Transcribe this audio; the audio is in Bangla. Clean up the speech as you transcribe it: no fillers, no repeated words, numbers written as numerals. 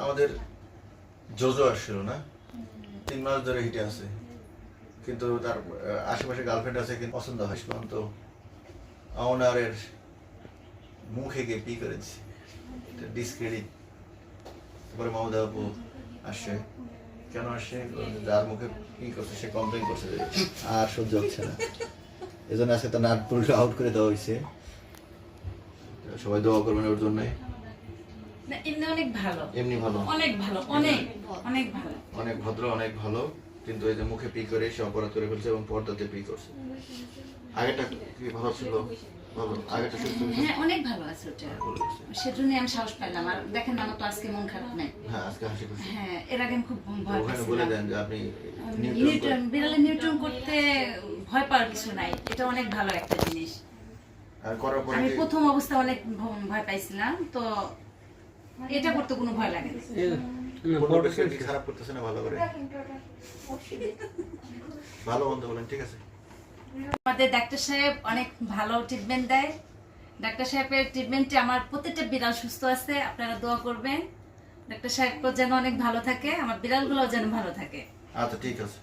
আমাদের জোজো আসছিল না, 3 মাস ধরে হিটে আছে, কিন্তু তার আশেপাশে গার্লফ্রেন্ড আছে, কিন্তু পছন্দ হয় তো অনারের মুখে গিয়ে পি করেছি, ডিসক্রেডিট। তারপরে মমতা আপু আসছে, কেন আসছে? যার মুখে পি করছে সে কমপ্লেন করছে যে আর সহ্য হচ্ছে না, এজন্য আজকে তার নাট পুরো আউট করে দেওয়া হয়েছে। সবাই দোয়া করবেন ওর জন্য। অনেক ভালো, এমনি ভালো, অনেক ভালো, অনেক অনেক ভালো, অনেক ভদ্র, অনেক ভালো, কিন্তু এই যে মুখে পি করে সে অপরাধ করে ফেলছে এবং পর্দাতে পি করছে। আগেটা কি ভালো ছিল? ভালো, আগেটা সুস্থ ছিল। হ্যাঁ অনেক ভালো আছে ওটা, সেজন্য আমি সাহস পাইলাম। আর দেখেন না, আমার তো আজকে মন খারাপ নাই। হ্যাঁ, আজকে হাসি খুশি। হ্যাঁ, এর আগে আমি খুব ভয় ওখানে পাইছিলাম। বলে দেন যে আপনি নিউটন, বিড়ালে নিউটন করতে ভয় পাওয়ার কিছু নাই, এটা অনেক ভালো একটা জিনিস। আর করার পরে আমি প্রথম অবস্থায় অনেক ভয় পাইছিলাম, তো এটা করতে কোনো ভয় লাগে না। কি খারাপ করতেছে না, ভালো করে ভালো মন্দ বলেন, ঠিক আছে। আমাদের ডাক্তার সাহেব অনেক ভালো ট্রিটমেন্ট দেয়। ডাক্তার সাহেবের ট্রিটমেন্টে আমার প্রত্যেকটা বিড়াল সুস্থ আছে, আপনারা দোয়া করবেন ডাক্তার সাহেব যেন অনেক ভালো থাকে, আমার বিড়ালগুলোও যেন ভালো থাকে। আচ্ছা, ঠিক আছে।